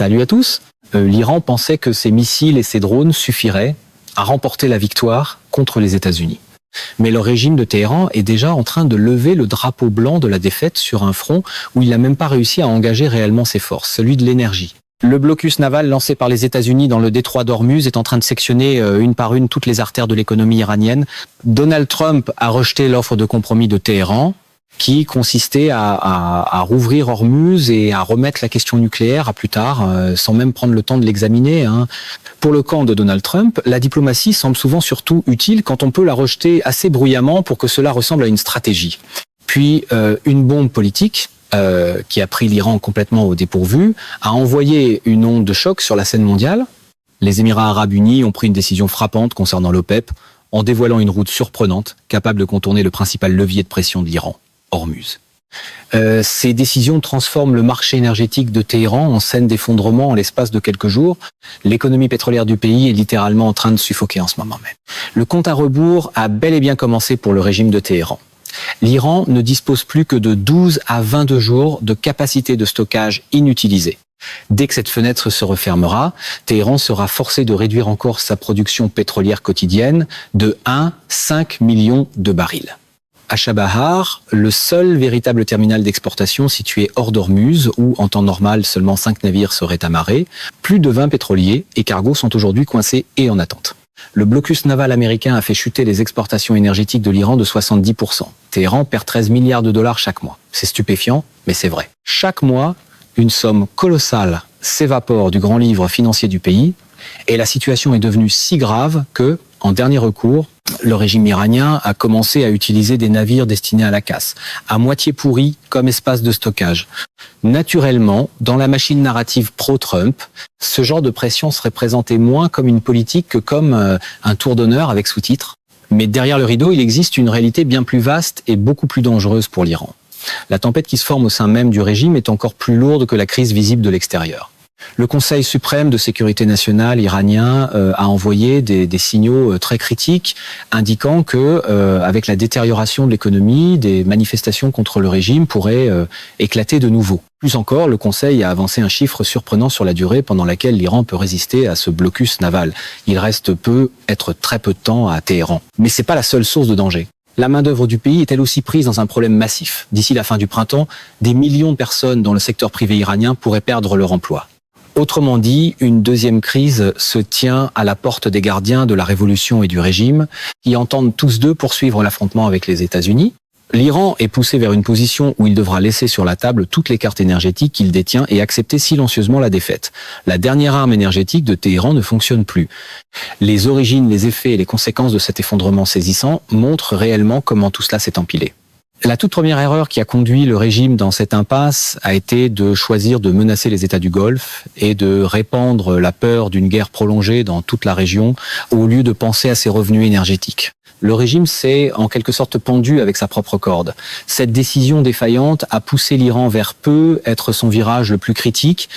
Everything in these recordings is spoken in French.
Salut à tous. L'Iran pensait que ses missiles et ses drones suffiraient à remporter la victoire contre les États-Unis. Mais le régime de Téhéran est déjà en train de lever le drapeau blanc de la défaite sur un front où il n'a même pas réussi à engager réellement ses forces, celui de l'énergie. Le blocus naval lancé par les États-Unis dans le détroit d'Ormuz est en train de sectionner une par une toutes les artères de l'économie iranienne. Donald Trump a rejeté l'offre de compromis de Téhéran, qui consistait à rouvrir Ormuz et à remettre la question nucléaire à plus tard, sans même prendre le temps de l'examiner. Pour le camp de Donald Trump, la diplomatie semble souvent surtout utile quand on peut la rejeter assez bruyamment pour que cela ressemble à une stratégie. Puis une bombe politique, qui a pris l'Iran complètement au dépourvu, a envoyé une onde de choc sur la scène mondiale. Les Émirats arabes unis ont pris une décision frappante concernant l'OPEP, en dévoilant une route surprenante, capable de contourner le principal levier de pression de l'Iran, Ormuz. Ces décisions transforment le marché énergétique de Téhéran en scène d'effondrement en l'espace de quelques jours. L'économie pétrolière du pays est littéralement en train de suffoquer en ce moment même. Le compte à rebours a bel et bien commencé pour le régime de Téhéran. L'Iran ne dispose plus que de 12 à 22 jours de capacité de stockage inutilisée. Dès que cette fenêtre se refermera, Téhéran sera forcé de réduire encore sa production pétrolière quotidienne de 1,5 million de barils. À Chabahar, le seul véritable terminal d'exportation situé hors d'Ormuz, où en temps normal seulement 5 navires seraient amarrés, plus de 20 pétroliers et cargos sont aujourd'hui coincés et en attente. Le blocus naval américain a fait chuter les exportations énergétiques de l'Iran de 70%. Téhéran perd 13 milliards de dollars chaque mois. C'est stupéfiant, mais c'est vrai. Chaque mois, une somme colossale s'évapore du grand livre financier du pays et la situation est devenue si grave que, en dernier recours, le régime iranien a commencé à utiliser des navires destinés à la casse, à moitié pourris comme espace de stockage. Naturellement, dans la machine narrative pro-Trump, ce genre de pression serait présenté moins comme une politique que comme un tour d'honneur avec sous-titres. Mais derrière le rideau, il existe une réalité bien plus vaste et beaucoup plus dangereuse pour l'Iran. La tempête qui se forme au sein même du régime est encore plus lourde que la crise visible de l'extérieur. Le Conseil suprême de sécurité nationale iranien a envoyé des signaux très critiques indiquant que, avec la détérioration de l'économie, des manifestations contre le régime pourraient éclater de nouveau. Plus encore, le Conseil a avancé un chiffre surprenant sur la durée pendant laquelle l'Iran peut résister à ce blocus naval. Il reste être très peu de temps à Téhéran. Mais c'est pas la seule source de danger. La main-d'œuvre du pays est elle aussi prise dans un problème massif. D'ici la fin du printemps, des millions de personnes dans le secteur privé iranien pourraient perdre leur emploi. Autrement dit, une deuxième crise se tient à la porte des gardiens de la révolution et du régime, qui entendent tous deux poursuivre l'affrontement avec les États-Unis. L'Iran est poussé vers une position où il devra laisser sur la table toutes les cartes énergétiques qu'il détient et accepter silencieusement la défaite. La dernière arme énergétique de Téhéran ne fonctionne plus. Les origines, les effets et les conséquences de cet effondrement saisissant montrent réellement comment tout cela s'est empilé. La toute première erreur qui a conduit le régime dans cette impasse a été de choisir de menacer les États du Golfe et de répandre la peur d'une guerre prolongée dans toute la région au lieu de penser à ses revenus énergétiques. Le régime s'est en quelque sorte pendu avec sa propre corde. Cette décision défaillante a poussé l'Iran vers être son virage le plus critique.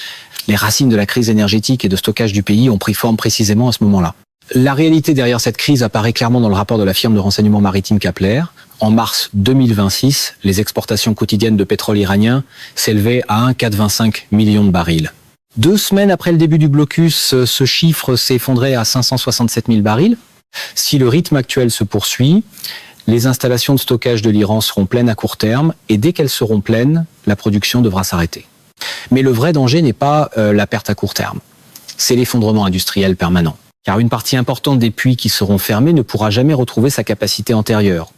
Les racines de la crise énergétique et de stockage du pays ont pris forme précisément à ce moment-là. La réalité derrière cette crise apparaît clairement dans le rapport de la firme de renseignement maritime Kpler. En mars 2026, les exportations quotidiennes de pétrole iranien s'élevaient à 1,425 millions de barils. 2 semaines après le début du blocus, ce chiffre s'effondrait à 567 000 barils. Si le rythme actuel se poursuit, les installations de stockage de l'Iran seront pleines à court terme et dès qu'elles seront pleines, la production devra s'arrêter. Mais le vrai danger n'est pas la perte à court terme, c'est l'effondrement industriel permanent. Car une partie importante des puits qui seront fermés ne pourra jamais retrouver sa capacité antérieure.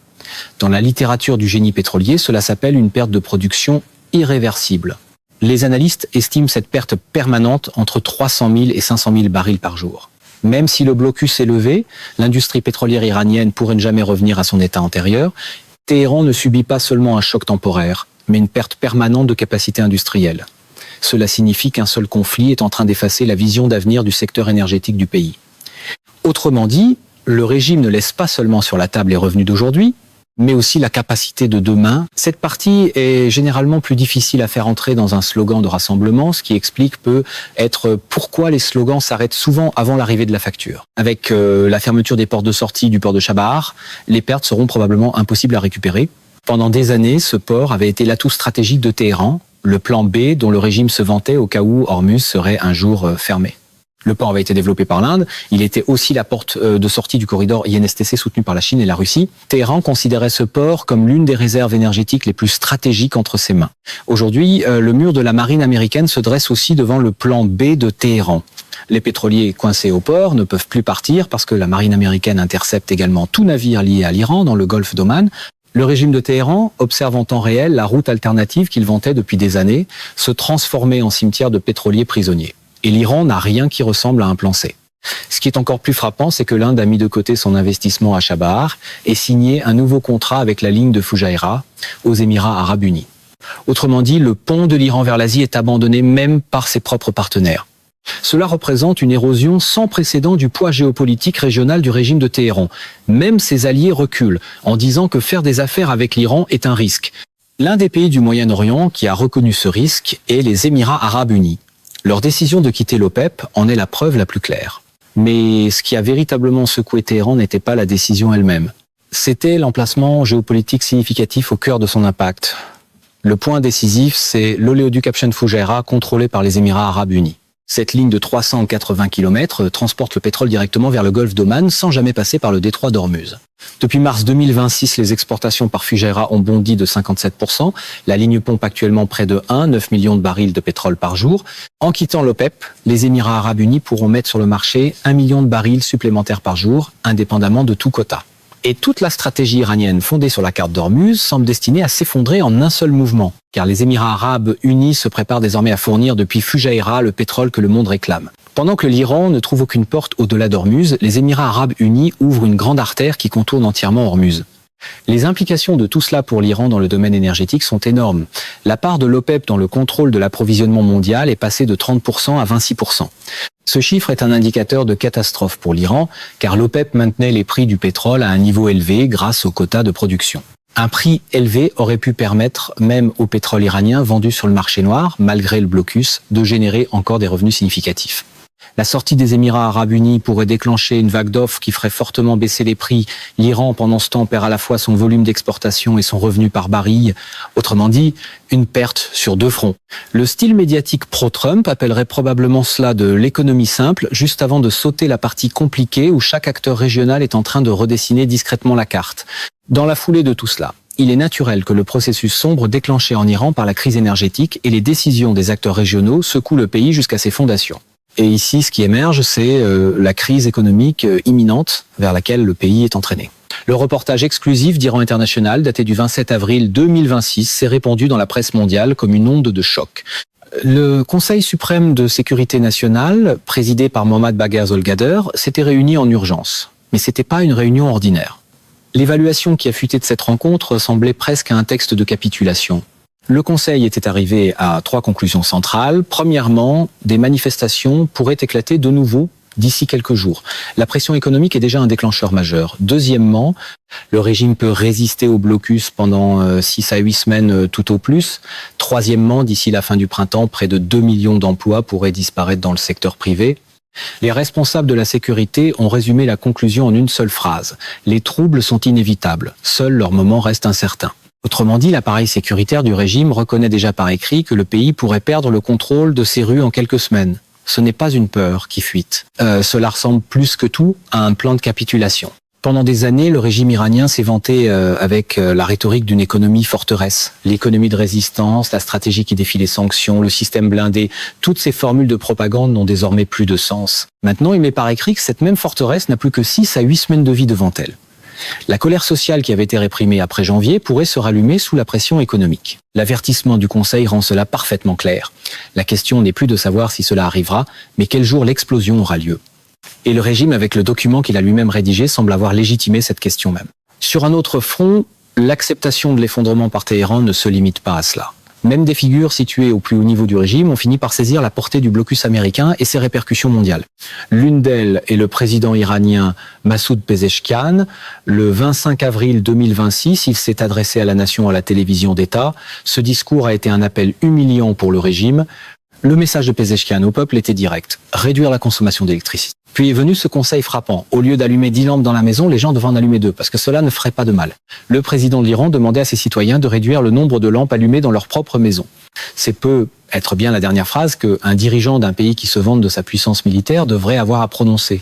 Dans la littérature du génie pétrolier, cela s'appelle une perte de production irréversible. Les analystes estiment cette perte permanente entre 300 000 et 500 000 barils par jour. Même si le blocus est levé, l'industrie pétrolière iranienne pourrait ne jamais revenir à son état antérieur. Téhéran ne subit pas seulement un choc temporaire, mais une perte permanente de capacité industrielle. Cela signifie qu'un seul conflit est en train d'effacer la vision d'avenir du secteur énergétique du pays. Autrement dit, le régime ne laisse pas seulement sur la table les revenus d'aujourd'hui, mais aussi la capacité de demain. Cette partie est généralement plus difficile à faire entrer dans un slogan de rassemblement, ce qui explique peut être pourquoi les slogans s'arrêtent souvent avant l'arrivée de la facture. Avec la fermeture des portes de sortie du port de Chabahar, les pertes seront probablement impossibles à récupérer. Pendant des années, ce port avait été l'atout stratégique de Téhéran, le plan B dont le régime se vantait au cas où Hormuz serait un jour fermé. Le port avait été développé par l'Inde. Il était aussi la porte de sortie du corridor INSTC soutenu par la Chine et la Russie. Téhéran considérait ce port comme l'une des réserves énergétiques les plus stratégiques entre ses mains. Aujourd'hui, le mur de la marine américaine se dresse aussi devant le plan B de Téhéran. Les pétroliers coincés au port ne peuvent plus partir parce que la marine américaine intercepte également tout navire lié à l'Iran dans le golfe d'Oman. Le régime de Téhéran observe en temps réel la route alternative qu'il vantait depuis des années se transformer en cimetière de pétroliers prisonniers. Et l'Iran n'a rien qui ressemble à un plan C. Ce qui est encore plus frappant, c'est que l'Inde a mis de côté son investissement à Chabahar et signé un nouveau contrat avec la ligne de Fujairah aux Émirats arabes unis. Autrement dit, le pont de l'Iran vers l'Asie est abandonné même par ses propres partenaires. Cela représente une érosion sans précédent du poids géopolitique régional du régime de Téhéran. Même ses alliés reculent en disant que faire des affaires avec l'Iran est un risque. L'un des pays du Moyen-Orient qui a reconnu ce risque est les Émirats arabes unis. Leur décision de quitter l'OPEP en est la preuve la plus claire. Mais ce qui a véritablement secoué Téhéran n'était pas la décision elle-même. C'était l'emplacement géopolitique significatif au cœur de son impact. Le point décisif, c'est l'oléoduc Habshan Fujairah contrôlé par les Émirats arabes unis. Cette ligne de 380 km transporte le pétrole directement vers le golfe d'Oman sans jamais passer par le détroit d'Ormuz. Depuis mars 2026, les exportations par Fujairah ont bondi de 57%. La ligne pompe actuellement près de 9 millions de barils de pétrole par jour. En quittant l'OPEP, les Émirats arabes unis pourront mettre sur le marché 1 million de barils supplémentaires par jour, indépendamment de tout quota. Et toute la stratégie iranienne fondée sur la carte d'Ormuz semble destinée à s'effondrer en un seul mouvement, car les Émirats arabes unis se préparent désormais à fournir depuis Fujairah le pétrole que le monde réclame. Pendant que l'Iran ne trouve aucune porte au-delà d'Ormuz, les Émirats arabes unis ouvrent une grande artère qui contourne entièrement Ormuz. Les implications de tout cela pour l'Iran dans le domaine énergétique sont énormes. La part de l'OPEP dans le contrôle de l'approvisionnement mondial est passée de 30% à 26%. Ce chiffre est un indicateur de catastrophe pour l'Iran, car l'OPEP maintenait les prix du pétrole à un niveau élevé grâce aux quotas de production. Un prix élevé aurait pu permettre, même au pétrole iranien vendu sur le marché noir, malgré le blocus, de générer encore des revenus significatifs. La sortie des Émirats arabes unis pourrait déclencher une vague d'offres qui ferait fortement baisser les prix. L'Iran, pendant ce temps, perd à la fois son volume d'exportation et son revenu par baril. Autrement dit, une perte sur deux fronts. Le style médiatique pro-Trump appellerait probablement cela de l'économie simple, juste avant de sauter la partie compliquée où chaque acteur régional est en train de redessiner discrètement la carte. Dans la foulée de tout cela, il est naturel que le processus sombre déclenché en Iran par la crise énergétique et les décisions des acteurs régionaux secouent le pays jusqu'à ses fondations. Et ici, ce qui émerge, c'est la crise économique imminente vers laquelle le pays est entraîné. Le reportage exclusif d'Iran International, daté du 27 avril 2026, s'est répandu dans la presse mondiale comme une onde de choc. Le Conseil suprême de sécurité nationale, présidé par Mohammad Bagher Zolgader, s'était réuni en urgence. Mais c'était pas une réunion ordinaire. L'évaluation qui a fuité de cette rencontre ressemblait presque à un texte de capitulation. Le Conseil était arrivé à 3 conclusions centrales. Premièrement, des manifestations pourraient éclater de nouveau d'ici quelques jours. La pression économique est déjà un déclencheur majeur. Deuxièmement, le régime peut résister au blocus pendant 6 à 8 semaines tout au plus. Troisièmement, d'ici la fin du printemps, près de 2 millions d'emplois pourraient disparaître dans le secteur privé. Les responsables de la sécurité ont résumé la conclusion en une seule phrase. Les troubles sont inévitables. Seul leur moment reste incertain. Autrement dit, l'appareil sécuritaire du régime reconnaît déjà par écrit que le pays pourrait perdre le contrôle de ses rues en quelques semaines. Ce n'est pas une peur qui fuite. Cela ressemble plus que tout à un plan de capitulation. Pendant des années, le régime iranien s'est vanté avec la rhétorique d'une économie forteresse. L'économie de résistance, la stratégie qui défie les sanctions, le système blindé, toutes ces formules de propagande n'ont désormais plus de sens. Maintenant, il met par écrit que cette même forteresse n'a plus que 6 à 8 semaines de vie devant elle. La colère sociale qui avait été réprimée après janvier pourrait se rallumer sous la pression économique. L'avertissement du Conseil rend cela parfaitement clair. La question n'est plus de savoir si cela arrivera, mais quel jour l'explosion aura lieu. Et le régime, avec le document qu'il a lui-même rédigé, semble avoir légitimé cette question même. Sur un autre front, l'acceptation de l'effondrement par Téhéran ne se limite pas à cela. Même des figures situées au plus haut niveau du régime ont fini par saisir la portée du blocus américain et ses répercussions mondiales. L'une d'elles est le président iranien Massoud Pezeshkian. Le 25 avril 2026, il s'est adressé à la nation à la télévision d'État. Ce discours a été un appel humiliant pour le régime. Le message de Pezeshkian au peuple était direct. Réduire la consommation d'électricité. Puis est venu ce conseil frappant. Au lieu d'allumer 10 lampes dans la maison, les gens devaient en allumer 2, parce que cela ne ferait pas de mal. Le président de l'Iran demandait à ses citoyens de réduire le nombre de lampes allumées dans leur propre maison. C'est peu être bien la dernière phrase qu'un dirigeant d'un pays qui se vante de sa puissance militaire devrait avoir à prononcer.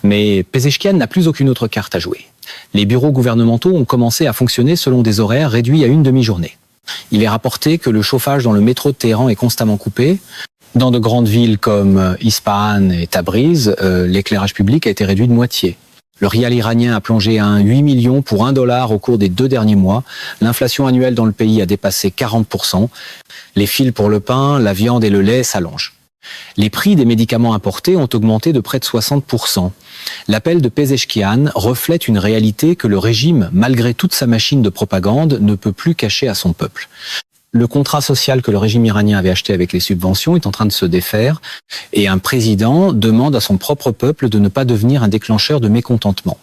Mais Pezeshkian n'a plus aucune autre carte à jouer. Les bureaux gouvernementaux ont commencé à fonctionner selon des horaires réduits à une demi-journée. Il est rapporté que le chauffage dans le métro de Téhéran est constamment coupé. Dans de grandes villes comme Ispahan et Tabriz, l'éclairage public a été réduit de moitié. Le rial iranien a plongé à 8 millions pour $1 au cours des 2 derniers mois. L'inflation annuelle dans le pays a dépassé 40%. Les files pour le pain, la viande et le lait s'allongent. Les prix des médicaments importés ont augmenté de près de 60%. L'appel de Pezeshkian reflète une réalité que le régime, malgré toute sa machine de propagande, ne peut plus cacher à son peuple. Le contrat social que le régime iranien avait acheté avec les subventions est en train de se défaire et un président demande à son propre peuple de ne pas devenir un déclencheur de mécontentement.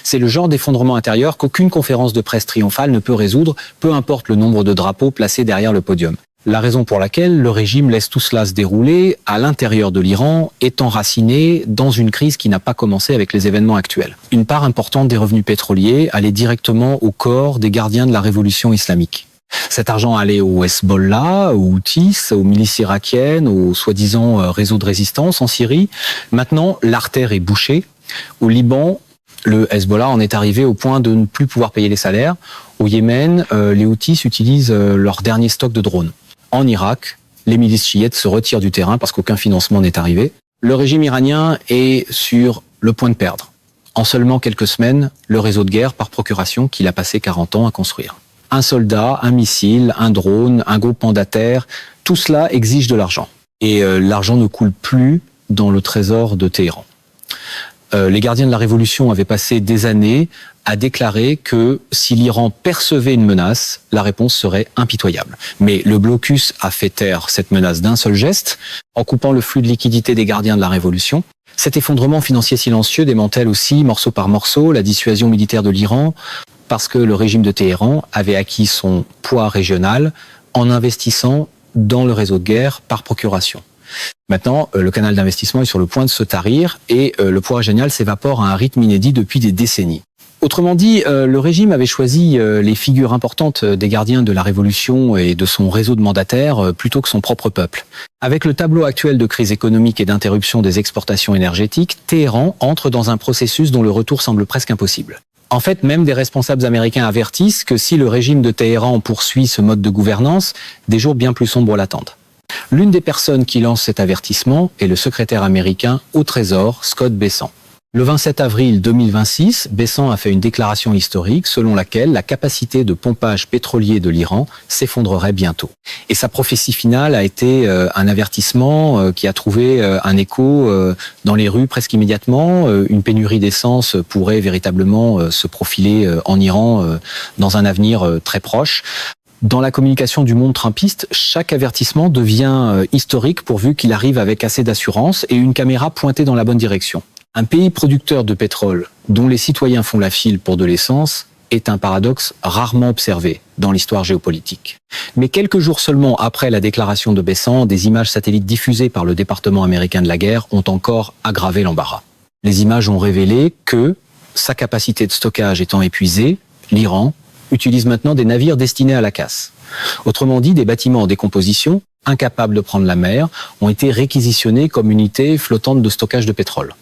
C'est le genre d'effondrement intérieur qu'aucune conférence de presse triomphale ne peut résoudre, peu importe le nombre de drapeaux placés derrière le podium. La raison pour laquelle le régime laisse tout cela se dérouler à l'intérieur de l'Iran est enracinée dans une crise qui n'a pas commencé avec les événements actuels. Une part importante des revenus pétroliers allait directement au corps des gardiens de la révolution islamique. Cet argent allait au Hezbollah, aux Houthis, aux milices irakiennes, aux soi-disant réseaux de résistance en Syrie. Maintenant, l'artère est bouchée. Au Liban, le Hezbollah en est arrivé au point de ne plus pouvoir payer les salaires. Au Yémen, les Houthis utilisent leur dernier stock de drones. En Irak, les milices chiites se retirent du terrain parce qu'aucun financement n'est arrivé. Le régime iranien est sur le point de perdre, en seulement quelques semaines, le réseau de guerre par procuration qu'il a passé 40 ans à construire. Un soldat, un missile, un drone, un groupe mandataire, tout cela exige de l'argent. Et l'argent ne coule plus dans le trésor de Téhéran. Les gardiens de la Révolution avaient passé des années à déclarer que si l'Iran percevait une menace, la réponse serait impitoyable. Mais le blocus a fait taire cette menace d'un seul geste, en coupant le flux de liquidités des gardiens de la Révolution. Cet effondrement financier silencieux démantèle aussi, morceau par morceau, la dissuasion militaire de l'Iran, parce que le régime de Téhéran avait acquis son poids régional en investissant dans le réseau de guerre par procuration. Maintenant, le canal d'investissement est sur le point de se tarir et le poids régional s'évapore à un rythme inédit depuis des décennies. Autrement dit, le régime avait choisi les figures importantes des gardiens de la Révolution et de son réseau de mandataires plutôt que son propre peuple. Avec le tableau actuel de crise économique et d'interruption des exportations énergétiques, Téhéran entre dans un processus dont le retour semble presque impossible. En fait, même des responsables américains avertissent que si le régime de Téhéran poursuit ce mode de gouvernance, des jours bien plus sombres l'attendent. L'une des personnes qui lance cet avertissement est le secrétaire américain au Trésor, Scott Bessent. Le 27 avril 2026, Bessent a fait une déclaration historique selon laquelle la capacité de pompage pétrolier de l'Iran s'effondrerait bientôt. Et sa prophétie finale a été un avertissement qui a trouvé un écho dans les rues presque immédiatement. Une pénurie d'essence pourrait véritablement se profiler en Iran dans un avenir très proche. Dans la communication du monde trumpiste, chaque avertissement devient historique pourvu qu'il arrive avec assez d'assurance et une caméra pointée dans la bonne direction. Un pays producteur de pétrole dont les citoyens font la file pour de l'essence est un paradoxe rarement observé dans l'histoire géopolitique. Mais quelques jours seulement après la déclaration de Bessent, des images satellites diffusées par le département américain de la guerre ont encore aggravé l'embarras. Les images ont révélé que, sa capacité de stockage étant épuisée, l'Iran utilise maintenant des navires destinés à la casse. Autrement dit, des bâtiments en décomposition, incapables de prendre la mer, ont été réquisitionnés comme unités flottantes de stockage de pétrole.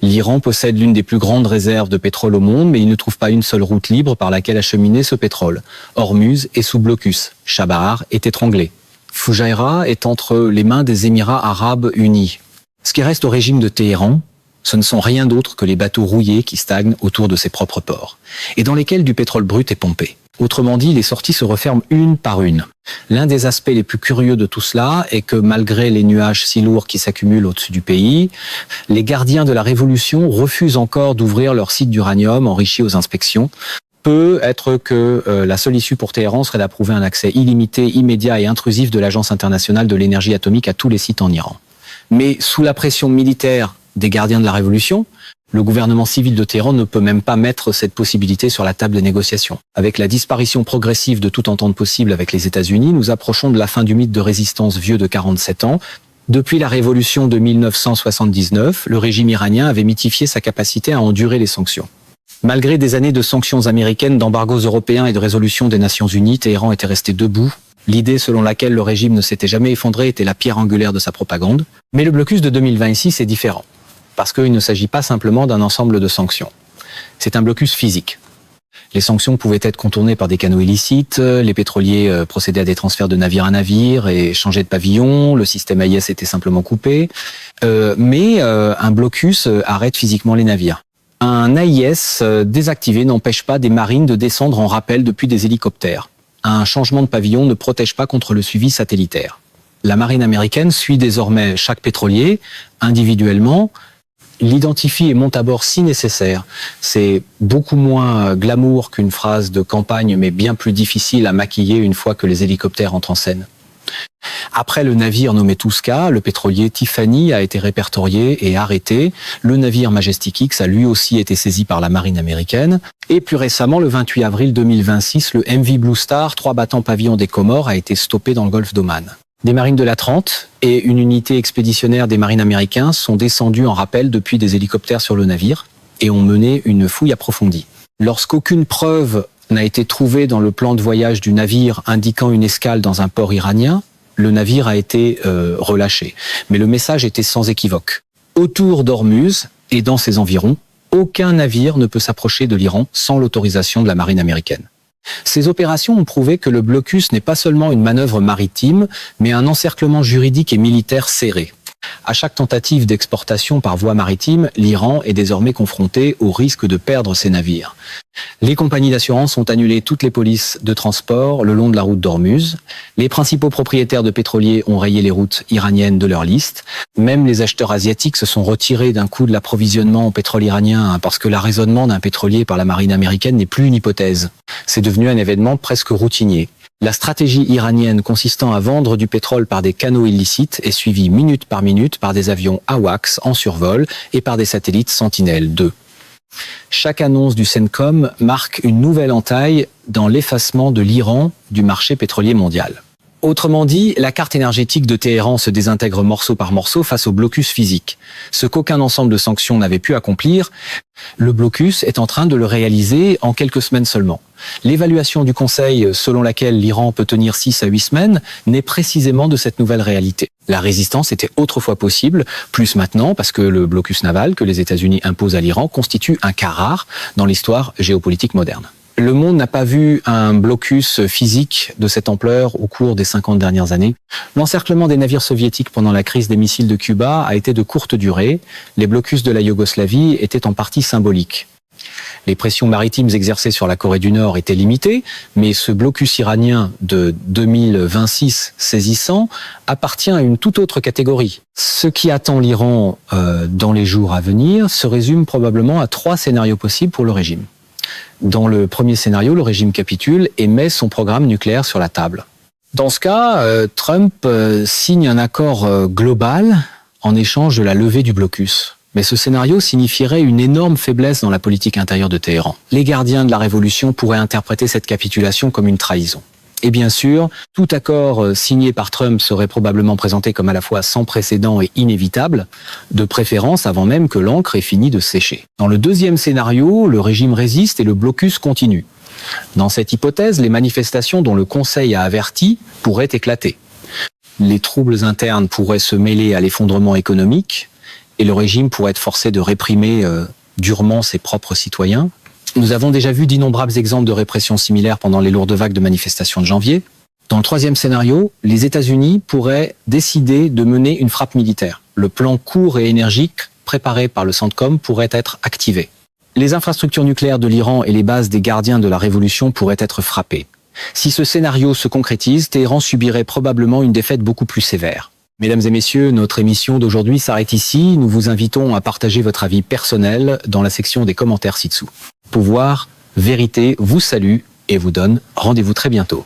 L'Iran possède l'une des plus grandes réserves de pétrole au monde, mais il ne trouve pas une seule route libre par laquelle acheminer ce pétrole. Hormuz est sous blocus, Chabahar est étranglé. Fujairah est entre les mains des Émirats arabes unis. Ce qui reste au régime de Téhéran, ce ne sont rien d'autre que les bateaux rouillés qui stagnent autour de ses propres ports, et dans lesquels du pétrole brut est pompé. Autrement dit, les sorties se referment une par une. L'un des aspects les plus curieux de tout cela est que malgré les nuages si lourds qui s'accumulent au-dessus du pays, les gardiens de la Révolution refusent encore d'ouvrir leur site d'uranium enrichi aux inspections. Peut être que la seule issue pour Téhéran serait d'approuver un accès illimité, immédiat et intrusif de l'Agence internationale de l'énergie atomique à tous les sites en Iran. Mais sous la pression militaire des gardiens de la Révolution, le gouvernement civil de Téhéran ne peut même pas mettre cette possibilité sur la table des négociations. Avec la disparition progressive de toute entente possible avec les États-Unis, nous approchons de la fin du mythe de résistance vieux de 47 ans. Depuis la révolution de 1979, le régime iranien avait mythifié sa capacité à endurer les sanctions. Malgré des années de sanctions américaines, d'embargos européens et de résolutions des Nations Unies, Téhéran était resté debout. L'idée selon laquelle le régime ne s'était jamais effondré était la pierre angulaire de sa propagande. Mais le blocus de 2026 est différent, parce qu'il ne s'agit pas simplement d'un ensemble de sanctions. C'est un blocus physique. Les sanctions pouvaient être contournées par des canaux illicites, les pétroliers procédaient à des transferts de navire à navire et changeaient de pavillon, le système AIS était simplement coupé, mais un blocus arrête physiquement les navires. Un AIS désactivé n'empêche pas des marines de descendre en rappel depuis des hélicoptères. Un changement de pavillon ne protège pas contre le suivi satellitaire. La marine américaine suit désormais chaque pétrolier individuellement, l'identifie et monte à bord si nécessaire. C'est beaucoup moins glamour qu'une phrase de campagne, mais bien plus difficile à maquiller une fois que les hélicoptères entrent en scène. Après le navire nommé Tuska, le pétrolier Tiffany a été répertorié et arrêté. Le navire Majestic X a lui aussi été saisi par la marine américaine. Et plus récemment, le 28 avril 2026, le MV Blue Star, 3 battants pavillon des Comores, a été stoppé dans le golfe d'Oman. Des marines de la 30 et une unité expéditionnaire des marines américains sont descendus en rappel depuis des hélicoptères sur le navire et ont mené une fouille approfondie. Lorsqu'aucune preuve n'a été trouvée dans le plan de voyage du navire indiquant une escale dans un port iranien, le navire a été relâché. Mais le message était sans équivoque. Autour d'Ormuz et dans ses environs, aucun navire ne peut s'approcher de l'Iran sans l'autorisation de la marine américaine. Ces opérations ont prouvé que le blocus n'est pas seulement une manœuvre maritime, mais un encerclement juridique et militaire serré. À chaque tentative d'exportation par voie maritime, l'Iran est désormais confronté au risque de perdre ses navires. Les compagnies d'assurance ont annulé toutes les polices de transport le long de la route d'Ormuz. Les principaux propriétaires de pétroliers ont rayé les routes iraniennes de leur liste. Même les acheteurs asiatiques se sont retirés d'un coup de l'approvisionnement en pétrole iranien parce que l'arraisonnement d'un pétrolier par la marine américaine n'est plus une hypothèse. C'est devenu un événement presque routinier. La stratégie iranienne consistant à vendre du pétrole par des canaux illicites est suivie minute par minute par des avions AWACS en survol et par des satellites Sentinel-2. Chaque annonce du CENTCOM marque une nouvelle entaille dans l'effacement de l'Iran du marché pétrolier mondial. Autrement dit, la carte énergétique de Téhéran se désintègre morceau par morceau face au blocus physique. Ce qu'aucun ensemble de sanctions n'avait pu accomplir, le blocus est en train de le réaliser en quelques semaines seulement. L'évaluation du Conseil selon laquelle l'Iran peut tenir 6 à 8 semaines naît précisément de cette nouvelle réalité. La résistance était autrefois possible, plus maintenant parce que le blocus naval que les États-Unis imposent à l'Iran constitue un cas rare dans l'histoire géopolitique moderne. Le monde n'a pas vu un blocus physique de cette ampleur au cours des 50 dernières années. L'encerclement des navires soviétiques pendant la crise des missiles de Cuba a été de courte durée. Les blocus de la Yougoslavie étaient en partie symboliques. Les pressions maritimes exercées sur la Corée du Nord étaient limitées, mais ce blocus iranien de 2026 saisissant appartient à une toute autre catégorie. Ce qui attend l'Iran dans les jours à venir se résume probablement à 3 scénarios possibles pour le régime. Dans le premier scénario, le régime capitule et met son programme nucléaire sur la table. Dans ce cas, Trump signe un accord global en échange de la levée du blocus. Mais ce scénario signifierait une énorme faiblesse dans la politique intérieure de Téhéran. Les gardiens de la révolution pourraient interpréter cette capitulation comme une trahison. Et bien sûr, tout accord signé par Trump serait probablement présenté comme à la fois sans précédent et inévitable, de préférence avant même que l'encre ait fini de sécher. Dans le deuxième scénario, le régime résiste et le blocus continue. Dans cette hypothèse, les manifestations dont le Conseil a averti pourraient éclater. Les troubles internes pourraient se mêler à l'effondrement économique et le régime pourrait être forcé de réprimer durement ses propres citoyens. Nous avons déjà vu d'innombrables exemples de répression similaires pendant les lourdes vagues de manifestations de janvier. Dans le troisième scénario, les États-Unis pourraient décider de mener une frappe militaire. Le plan court et énergique préparé par le CENTCOM pourrait être activé. Les infrastructures nucléaires de l'Iran et les bases des gardiens de la révolution pourraient être frappées. Si ce scénario se concrétise, Téhéran subirait probablement une défaite beaucoup plus sévère. Mesdames et messieurs, notre émission d'aujourd'hui s'arrête ici. Nous vous invitons à partager votre avis personnel dans la section des commentaires ci-dessous. Pouvoir, Vérité vous salue et vous donne rendez-vous très bientôt.